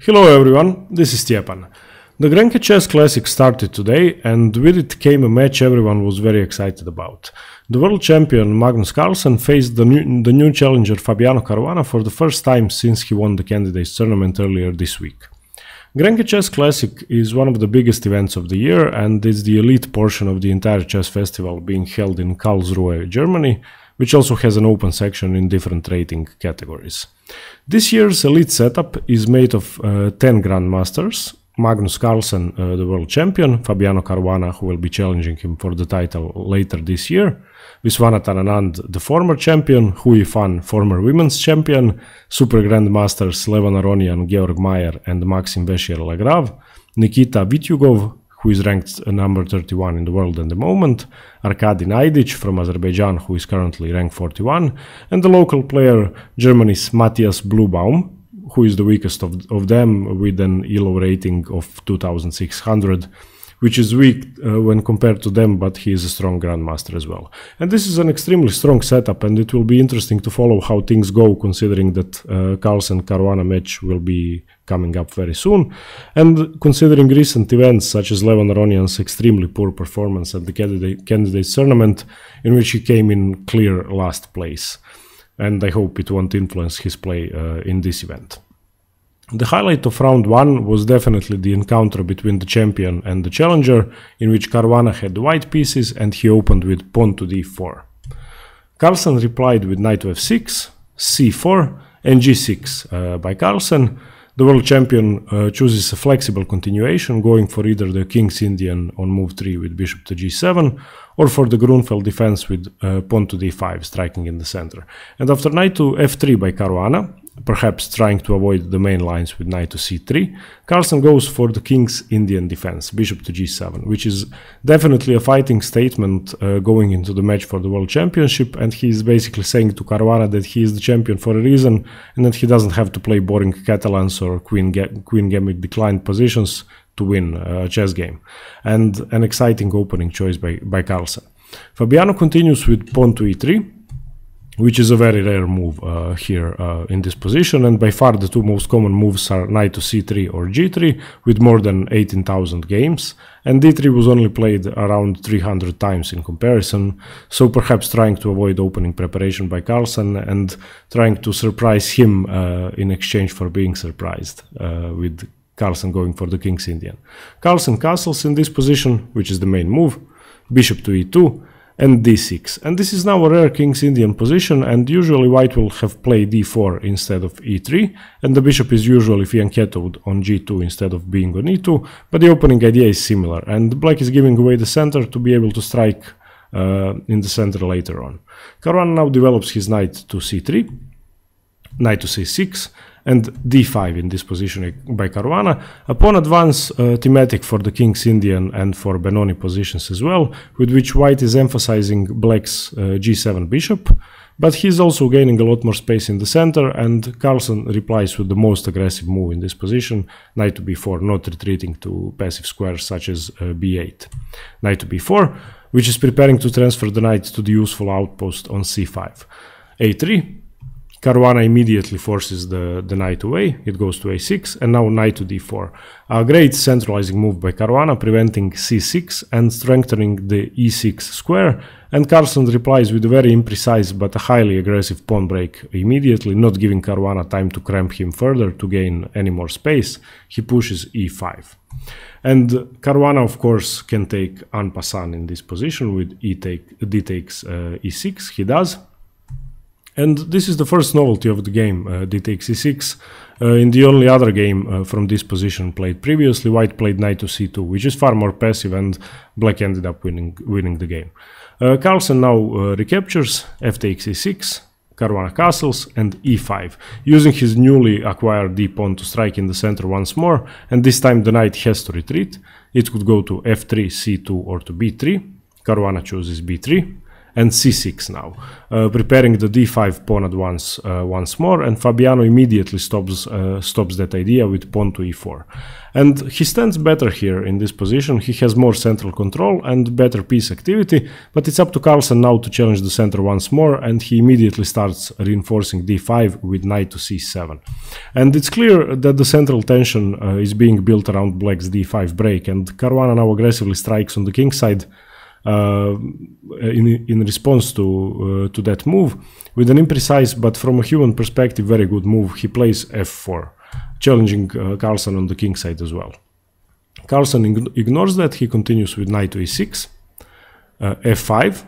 Hello everyone, this is Stjepan. The Grenke Chess Classis started today, and with it came a match everyone was very excited about. The world champion Magnus Carlsen faced the new challenger Fabiano Caruana for the first time since he won the candidates tournament earlier this week. Grenke Chess Classic is one of the biggest events of the year, and is the elite portion of the entire chess festival being held in Karlsruhe, Germany, which also has an open section in different rating categories. This year's elite setup is made of 10 grandmasters: Magnus Carlsen, the world champion, Fabiano Caruana, who will be challenging him for the title later this year, Viswanathan Anand, the former champion, Hou Yifan, former women's champion, super grandmasters Levan Aronian, Georg Meier, and Maxim Veshier-Lagrave, Nikita Vityugov, who is ranked number 31 in the world at the moment, Arkady Naidic from Azerbaijan, who is currently ranked 41, and the local player, Germany's Matthias Bluebaum, who is the weakest of them with an ELO rating of 2600, which is weak when compared to them, but he is a strong grandmaster as well. And this is an extremely strong setup, and it will be interesting to follow how things go, considering that Carlsen-Caruana match will be coming up very soon, and considering recent events such as Levan Aronian's extremely poor performance at the candidates tournament, in which he came in clear last place. And I hope it won't influence his play in this event. The highlight of round 1 was definitely the encounter between the champion and the challenger, in which Caruana had the white pieces and he opened with pawn to d4. Carlsen replied with knight to f6, c4 and g6 by Carlsen. The world champion chooses a flexible continuation, going for either the King's Indian on move 3 with bishop to g7, or for the Grunfeld defense with pawn to d5, striking in the center. And after knight to f3 by Caruana, perhaps trying to avoid the main lines with knight to c3, Carlsen goes for the King's Indian defense, bishop to g7, which is definitely a fighting statement going into the match for the world championship, and he is basically saying to Caruana that he is the champion for a reason, and that he doesn't have to play boring Catalans or queen gambit declined positions to win a chess game. And an exciting opening choice by Carlsen. Fabiano continues with pawn to e3, which is a very rare move here in this position, and by far the two most common moves are knight to c3 or g3, with more than 18,000 games, and d3 was only played around 300 times in comparison, so perhaps trying to avoid opening preparation by Carlsen and trying to surprise him in exchange for being surprised, with Carlsen going for the King's Indian. Carlsen castles in this position, which is the main move, bishop to e2, and d6, and this is now a rare King's Indian position, and usually white will have played d4 instead of e3, and the bishop is usually fianchettoed on g2 instead of being on e2, but the opening idea is similar, and black is giving away the center to be able to strike in the center later on. Caruana now develops his knight to c3, knight to c6, and d5 in this position by Caruana. A pawn advance thematic for the King's Indian and for Benoni positions as well, with which white is emphasizing black's g7 bishop, but he's also gaining a lot more space in the center, and Carlsen replies with the most aggressive move in this position, knight to b4, not retreating to passive squares such as b8. Knight to b4, which is preparing to transfer the knight to the useful outpost on c5. a3, Caruana immediately forces the knight away, it goes to a6, and now knight to d4. A great centralizing move by Caruana, preventing c6 and strengthening the e6 square, and Carlsen replies with a very imprecise but a highly aggressive pawn break immediately, not giving Caruana time to cramp him further to gain any more space. He pushes e5. And Caruana, of course, can take en passant in this position with d takes e6, he does. And this is the first novelty of the game, d takes e6. In the only other game from this position played previously, white played knight to c2, which is far more passive, and black ended up winning the game. Carlsen now recaptures, f takes e6, Caruana castles, and e5, using his newly acquired d-pawn to strike in the center once more, and this time the knight has to retreat. It could go to f3, c2, or to b3. Caruana chooses b3. and c6 now, preparing the d5 pawn advance once more, and Fabiano immediately stops that idea with pawn to e4. And he stands better here in this position. He has more central control and better piece activity, but it's up to Carlsen now to challenge the center once more, and he immediately starts reinforcing d5 with knight to c7. And it's clear that the central tension is being built around black's d5 break, and Caruana now aggressively strikes on the king side in response to that move with an imprecise, but from a human perspective, very good move. He plays f4. Challenging Carlsen on the king side as well. Carlsen ignores that. He continues with knight to e6, f5,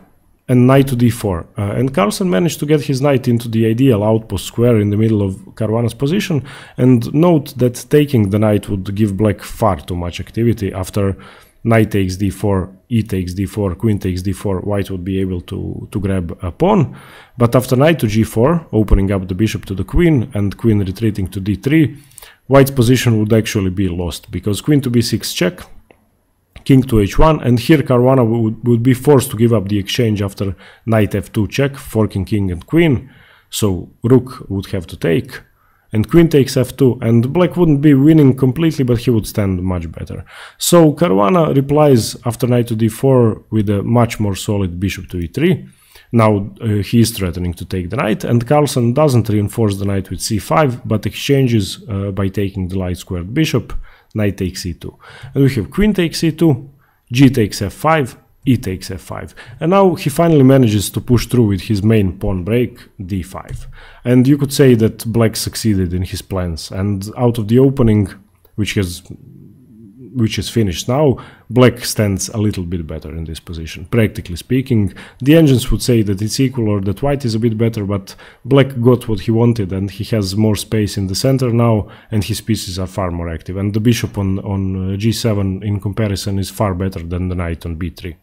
and knight to d4. And Carlsen managed to get his knight into the ideal outpost square in the middle of Caruana's position. And note that taking the knight would give black far too much activity. After knight takes d4, e takes d4, queen takes d4, white would be able to grab a pawn. But after knight to g4, opening up the bishop to the queen and queen retreating to d3, white's position would actually be lost, because queen to b6 check, king to h1, and here Caruana would be forced to give up the exchange after knight f2 check, forking king and queen, so rook would have to take, and queen takes f2, and black wouldn't be winning completely, but he would stand much better. So Caruana replies after knight to d4 with a much more solid bishop to e3. Now he is threatening to take the knight, and Carlsen doesn't reinforce the knight with c5, but exchanges by taking the light squared bishop, knight takes e2. And we have queen takes e2, g takes f5, e takes f5. And now he finally manages to push through with his main pawn break, d5. And you could say that black succeeded in his plans, and out of the opening, which is finished now, black stands a little bit better in this position. Practically speaking, the engines would say that it's equal or that white is a bit better, but black got what he wanted, and he has more space in the center now, and his pieces are far more active. And the bishop on g7 in comparison is far better than the knight on b3.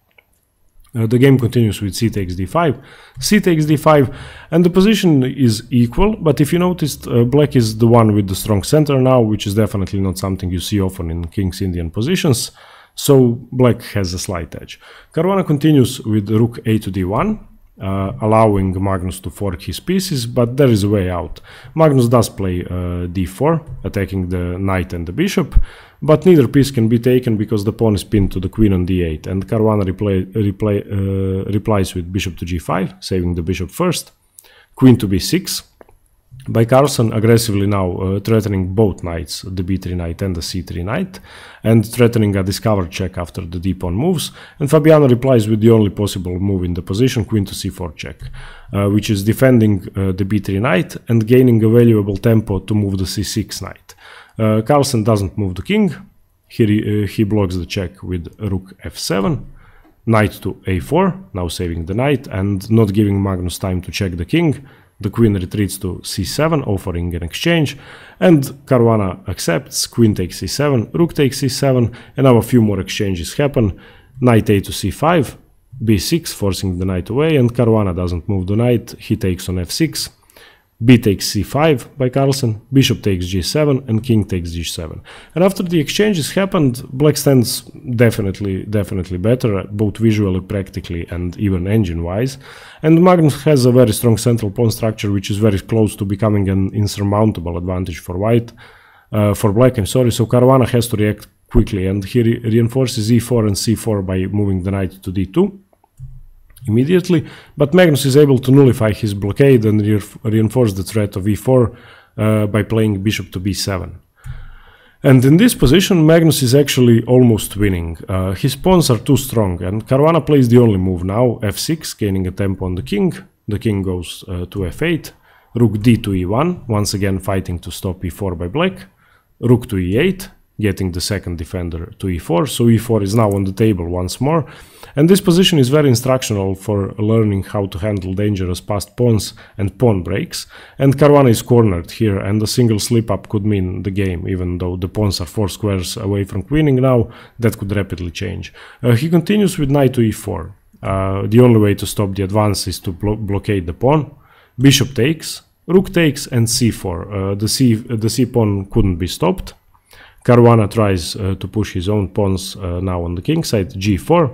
The game continues with c takes d5, c takes d5, and the position is equal, but if you noticed, black is the one with the strong center now, which is definitely not something you see often in King's Indian positions, so black has a slight edge. Caruana continues with rook a to d1, allowing Magnus to fork his pieces, but there is a way out. Magnus does play d4, attacking the knight and the bishop, but neither piece can be taken because the pawn is pinned to the queen on d8, and Caruana replies with bishop to g5, saving the bishop first, queen to b6, by Carlsen aggressively now threatening both knights, the b3 knight and the c3 knight, and threatening a discovered check after the d pawn moves, and Fabiano replies with the only possible move in the position, queen to c4 check, which is defending the b3 knight and gaining a valuable tempo to move the c6 knight. Carlsen doesn't move the king. He blocks the check with rook f7, knight to a4, now saving the knight and not giving Magnus time to check the king. The queen retreats to c7, offering an exchange, and Caruana accepts, queen takes c7, rook takes c7, and now a few more exchanges happen, knight a to c5, b6, forcing the knight away, and Caruana doesn't move the knight, he takes on f6, b takes c5 by Carlsen, bishop takes g7, and king takes g7. And after the exchanges happened, black stands definitely better, both visually, practically, and even engine-wise. And Magnus has a very strong central pawn structure, which is very close to becoming an insurmountable advantage for black, I'm sorry. So Caruana has to react quickly, and he reinforces e4 and c4 by moving the knight to d2. Immediately, but Magnus is able to nullify his blockade and reinforce the threat of e4 by playing bishop to b7. And in this position, Magnus is actually almost winning. His pawns are too strong, and Caruana plays the only move now, f6, gaining a tempo on the king. The king goes to f8, rook d to e1, once again fighting to stop e4 by black, rook to e8, getting the second defender to e4, so e4 is now on the table once more, and this position is very instructional for learning how to handle dangerous passed pawns and pawn breaks, and Caruana is cornered here, and a single slip-up could mean the game, even though the pawns are 4 squares away from queening now, that could rapidly change. He continues with knight to e4. The only way to stop the advance is to blockade the pawn, bishop takes, rook takes, and c4. The c pawn couldn't be stopped. Caruana tries to push his own pawns now on the king side, g4,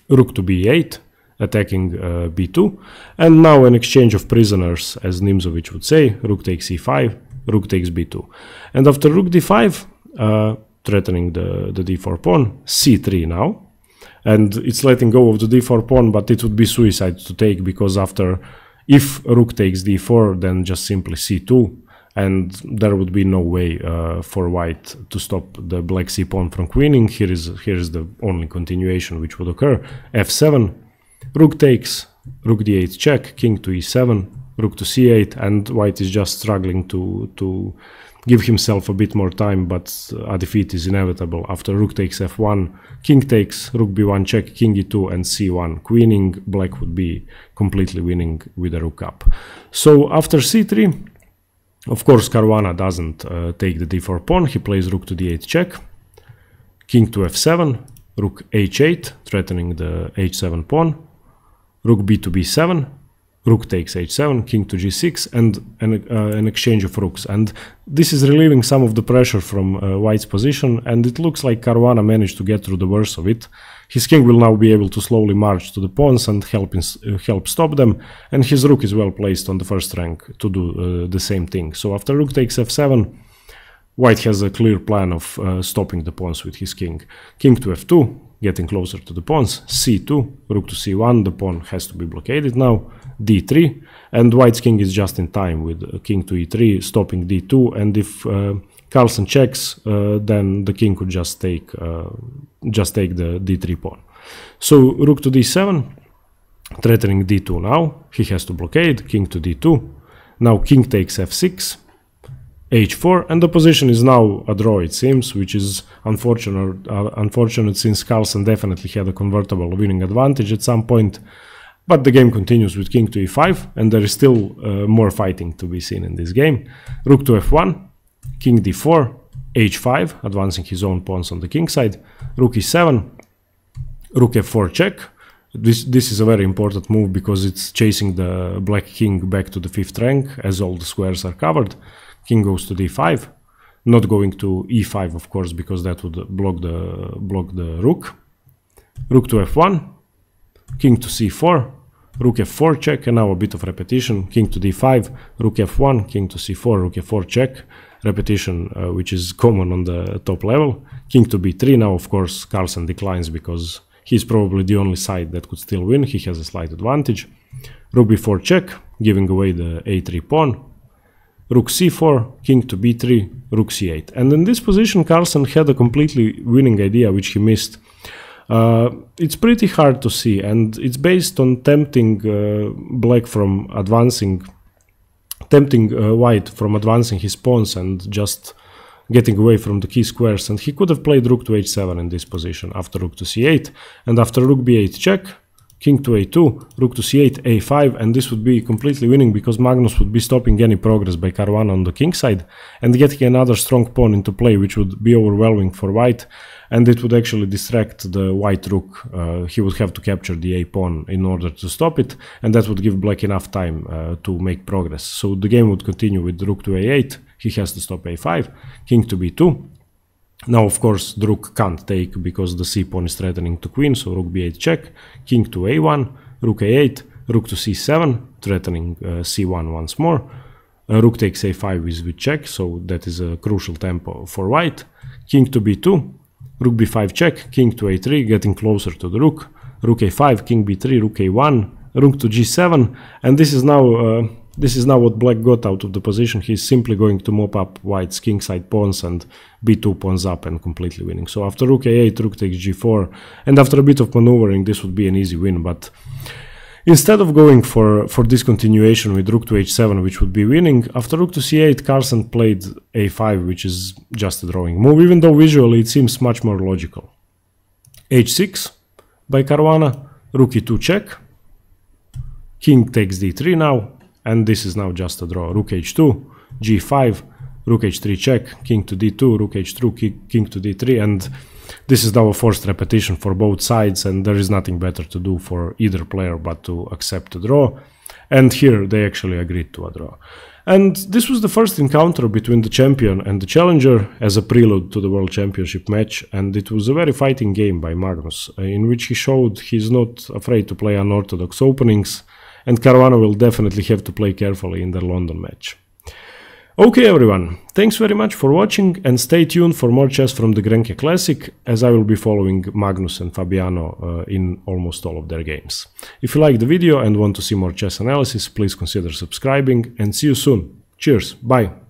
rook to b8, attacking b2, and now an exchange of prisoners, as Nimzowitsch would say. Rook takes e5, rook takes b2, and after rook d5, threatening the d4 pawn, c3 now, and it's letting go of the d4 pawn, but it would be suicide to take, because after, if rook takes d4, then just simply c2, and there would be no way for white to stop the black c pawn from queening. Here is the only continuation which would occur. f7, rook takes, rook d8 check, king to e7, rook to c8, and white is just struggling to give himself a bit more time, but a defeat is inevitable. After rook takes f1, king takes, rook b1 check, king e2, and c1 queening. Black would be completely winning with a rook up. So after c3, of course, Caruana doesn't take the d4 pawn. He plays rook to d8 check, king to f7, rook h8, threatening the h7 pawn, rook b to b7, rook takes h7, king to g6, and an exchange of rooks. And this is relieving some of the pressure from white's position, and it looks like Caruana managed to get through the worst of it. His king will now be able to slowly march to the pawns and help stop them, and his rook is well placed on the first rank to do the same thing. So after rook takes f7, white has a clear plan of stopping the pawns with his king. King to f2, getting closer to the pawns, c2, rook to c1, the pawn has to be blockaded now, d3, and white's king is just in time with king to e3, stopping d2, and if Carlsen checks, then the king could just take the d3 pawn. So rook to d7, threatening d2 now, he has to blockade, king to d2, now king takes f6, h4, and the position is now a draw, it seems, which is unfortunate since Carlsen definitely had a convertible winning advantage at some point. But the game continues with king to e5, and there is still more fighting to be seen in this game. Rook to f1, king d4, h5, advancing his own pawns on the king side, rook e7, rook f4 check. This is a very important move because it's chasing the black king back to the 5th rank as all the squares are covered. King goes to d5, not going to e5 of course, because that would block the rook. Rook to f1, king to c4, rook f4 check, and now a bit of repetition. King to d5, rook f1, king to c4, rook f4 check, repetition which is common on the top level. King to b3, now of course Carlsen declines because he's probably the only side that could still win. He has a slight advantage. Rook b4 check, giving away the a3 pawn. Rook c4, king to b3, rook c8. And in this position Carlsen had a completely winning idea which he missed. It's pretty hard to see, and it's based on tempting black from advancing, tempting white from advancing his pawns and just getting away from the key squares. And he could have played rook to h7 in this position after rook to c8, and after rook b8 check, king to a2, rook to c8, a5, and this would be completely winning because Magnus would be stopping any progress by Caruana on the king side and getting another strong pawn into play, which would be overwhelming for white, and it would actually distract the white rook. He would have to capture the a pawn in order to stop it, and that would give black enough time to make progress. So the game would continue with rook to a8, he has to stop a5, king to b2. Now, of course, the rook can't take because the c-pawn is threatening to queen, so rook b8 check, king to a1, rook a8, rook to c7, threatening c1 once more. Rook takes a5 with check, so that is a crucial tempo for white. King to b2, rook b5 check, king to a3, getting closer to the rook. Rook a5, king b3, rook a1, rook to g7, and this is now what black got out of the position. He's simply going to mop up white's kingside pawns and b2 pawns up and completely winning. So after rook a8, rook takes g4, and after a bit of maneuvering, this would be an easy win. But instead of going for this continuation with rook to h7, which would be winning, after rook to c8, Carlsen played a5, which is just a drawing move, even though visually it seems much more logical. h6 by Caruana, rook e2 check, king takes d3 now, and this is now just a draw. Rook h2, g5, rook h3 check, king to d2, rook h2, king to d3, and this is now a forced repetition for both sides, and there is nothing better to do for either player but to accept the draw. And here they actually agreed to a draw. And this was the first encounter between the champion and the challenger as a prelude to the World Championship match, and it was a very fighting game by Magnus, in which he showed he's not afraid to play unorthodox openings, and Caruana will definitely have to play carefully in their London match. Okay everyone, thanks very much for watching, and stay tuned for more chess from the Grenke Classic, as I will be following Magnus and Fabiano in almost all of their games. If you like the video and want to see more chess analysis, please consider subscribing, and see you soon. Cheers, bye!